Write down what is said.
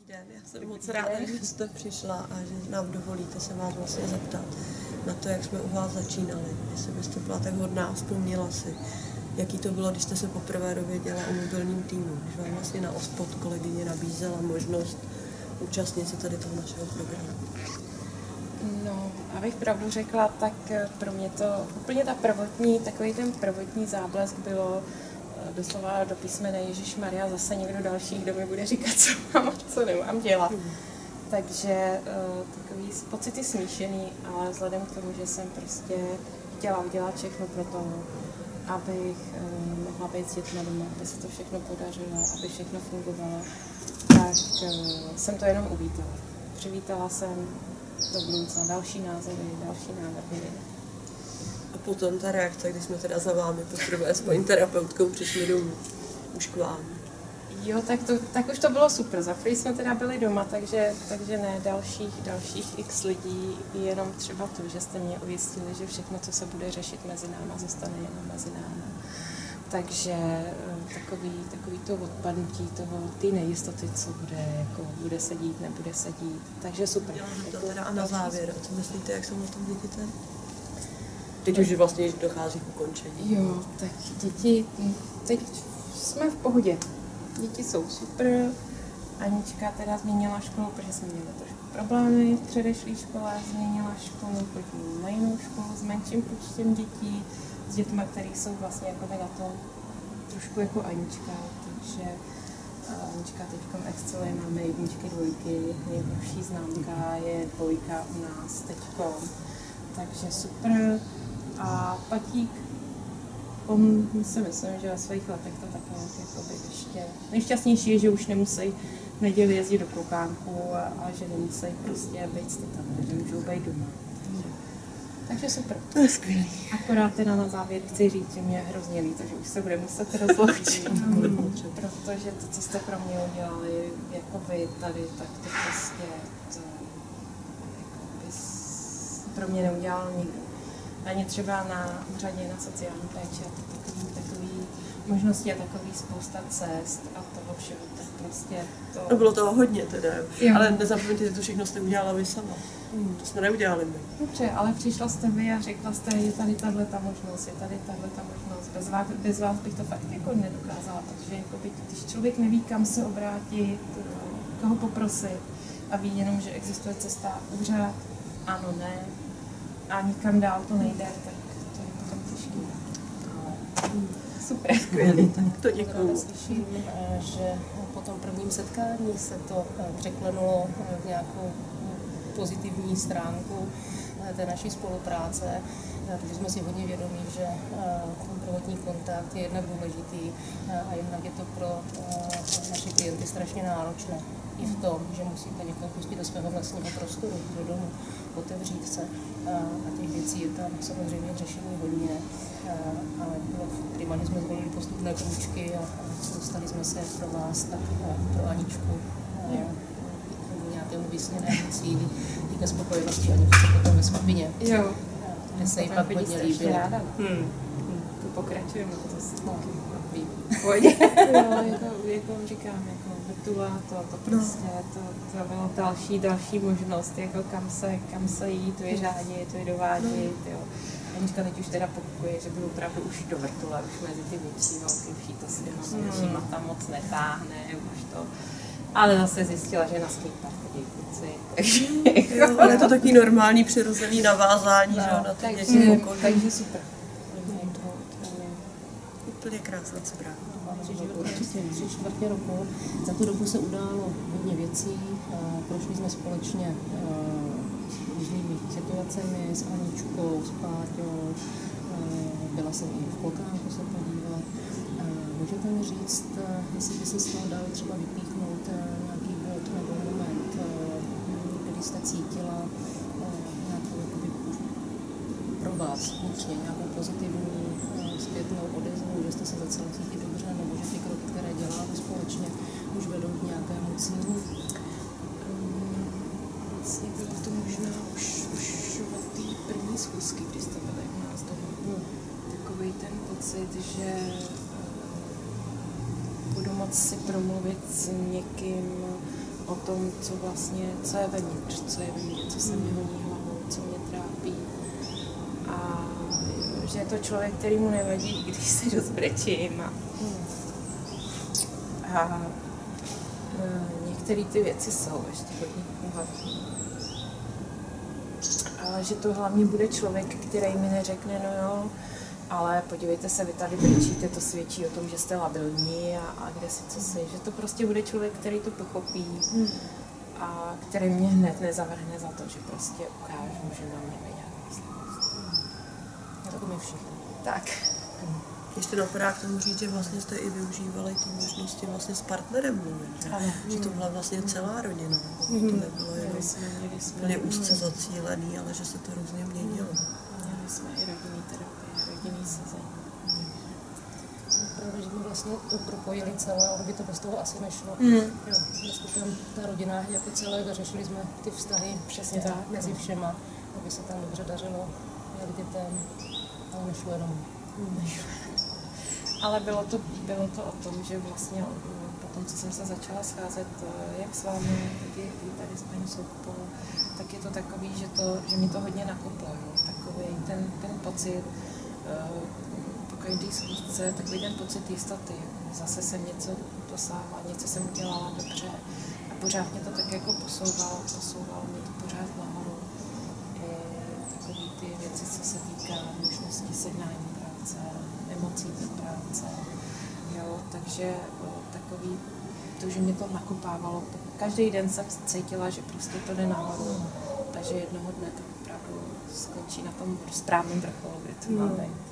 den, já jsem moc ráda, že jste přišla a že nám dovolíte se vás vlastně zeptat na to, jak jsme u vás začínali. Jestli byste byla tak hodná a vzpomněla si, jaký to bylo, když jste se poprvé dověděla o mobilním týmu, když vám vlastně na OSPOD kolegyně nabízela možnost účastnit se tady toho našeho programu. No, abych pravdu řekla, tak pro mě to úplně takový ten prvotní záblesk bylo doslova do písmene Ježišmarja, zase někdo další, kdo mi bude říkat, co mám a co nemám dělat. Takže takový pocity smíšený, ale vzhledem k tomu, že jsem prostě chtěla udělat všechno pro to, abych mohla být s dětmi doma, aby se to všechno podařilo, aby všechno fungovalo, tak jsem to jenom uvítala. Přivítala jsem do budoucna další názory, další návrhy. A potom ta reakce, když jsme teda za vámi poprvé s paní terapeutkou přišli domů, už k vám. Jo, tak už to bylo super. Za chvíli jsme teda byli doma, takže ne, dalších x lidí, jenom třeba to, že jste mě ujistili, že všechno, co se bude řešit mezi náma, zůstane jenom mezi náma. Takže takový to odpadnutí té nejistoty, co bude, jako bude se dít, nebude se dít. Takže super. To teda a na závěr, co myslíte, jak jsou na tom děti teď? Teď už vlastně dochází k ukončení. Jo, tak děti, teď jsme v pohodě. Děti jsou super. Anička teda změnila školu, protože jsme měli trošku problémy v předešlé škole. Změnila školu, chodí na jinou školu s menším počtem dětí, s dětmi, které jsou vlastně jako na tom trošku jako Anička. Takže Anička teďkom exceluje, máme jedničky, dvojky, nejlepší známka je dvojka u nás teďkom. Takže super. A Patík, on si myslím, že ve svých letech to také jakoby ještě nejšťastnější je, že už nemusí v neděli jezdit do klukánku a že nemusí prostě být tam, že můžou být doma. Takže super. To je skvělý. Akorát teda na závěr chci říct, že mě je hrozně líto, že už se bude muset rozloučit. Protože to, co jste pro mě udělali, jako vy tady, tak to prostě pro mě neudělal nikdo. Ani třeba na úřadě na sociální péči a takový možnosti a takový spousta cest a toho všeho, tak prostě to... No bylo toho hodně teda, jo. Ale nezapomeňte, že to všechno jste udělala vy sama. To jsme neudělali my. Dobře, ale přišla jste vy a řekla jste, je tady tahleta možnost, je tady tahleta možnost. Bez vás bych to fakt jako nedokázala, protože jako když člověk neví, kam se obrátit, koho poprosit a ví jenom, že existuje cesta úřad, ano, ne, a nikam dál to nejde, tak to je potom těžké. Super. Skvělý, tak to děkuju. Slyším, že po tom prvním setkání se to překlenulo v nějakou pozitivní stránku té naší spolupráce, protože jsme si hodně vědomí, že ten prvotní kontakt je jednak důležitý a jednak je to pro naše klienty strašně náročné. I v tom, že musíte někoho pustit do svého vlastního prostoru, do domu, otevřít se a těch věcí je tam samozřejmě řešení hodně, ale primárně jsme zvolili postupné kručky a dostali jsme se pro vás, tak pro Aničku nějakému vysněnému cíli i ke spokojenosti Aničky potom ve skupině. Jo. Kde se jí pak hodně líbilo. To pokračujeme, to si taky Pojď. jako říkám, jako Virtua, to prostě, to bylo další možnost, jako kam se jít, to je řádit, to je dovážit, jo. Anička teď už teda pokuje, že by opravdu už do vrtule, už mezi ty větší holky vší to s těma menšíma tam moc netáhne, už to. Ale zase zjistila, že na skatepark chodí kluci, takže... Ale je to taky normální přirozený navázání, že na ty děti v okolí. Takže super. Úplně krásná zpráva. 3/4 roku. Za tu dobu se událo hodně věcí. Prošli jsme společně různými situacemi s Aničkou, s Páťou. Byla jsem i v klokánku se podívat. Můžete mi říct, jestli by se z toho dalo třeba vypíchnout nějaký bod nebo moment, kdy jste cítila nějakou pro vás vnitřně nějakou pozitivní zpětnou odezvu, že jste se začala cítit dobře, nebo že ty kroky, které děláme společně, už vedou k nějakému cílu? Vlastně bylo to možná už od té první schůzky, kdy jste byli u nás doma. Takový ten pocit, že budu moct si promluvit s někým o tom, co je vevnitř, co se mi honí hlavou, co mě trápí. A že je to člověk, který mu nevadí, když se rozbrečím. A některé ty věci jsou ještě hodně úhlavní. Ale že to hlavně bude člověk, který mi neřekne, no jo, ale podívejte se, vy tady brečíte, to svědčí o tom, že jste labilní a kde si co si. Že to prostě bude člověk, který to pochopí a který mě hned nezavrhne za to, že prostě ukážu, že na mě nedělá. Jako my všichni. Tak. Ještě napadá k tomu říct, že vlastně jste i využívali ty možnosti vlastně s partnerem mluvit, že to byla vlastně celá rodina. To nebylo jenom úplně úzce zacílený, ale že se to různě měnilo. Měli jsme i rodinný terapie, rodinný sezení. Pravda, že jsme vlastně to propojili celé, ale by to bez toho asi nešlo. Jo, vlastně tam ta rodina jako celé, řešili jsme ty vztahy přesně tak mezi všema, aby se tam dobře dařilo jak dětem, ale nešlo jenom. Ale bylo to o tom, že vlastně potom, co jsem se začala scházet jak s vámi, tak i tady s paní Soukupovou, tak je to takový, že mi to hodně nakoplo. Takový ten pocit, po každé schůzce, takový ten pocit jistoty. Zase jsem něco dosáhla, něco jsem udělala dobře a pořád mě to tak jako posouvalo mě to pořád nahoru. Takový ty věci, co se týká možnosti sehnání práce, emocí té práce. Jo, takže takový to, že mě to nakopávalo. Každý den jsem cítila, že prostě to jde nahoru. Takže jednoho dne to opravdu skončí na tom správném vrcholu, kde to má být.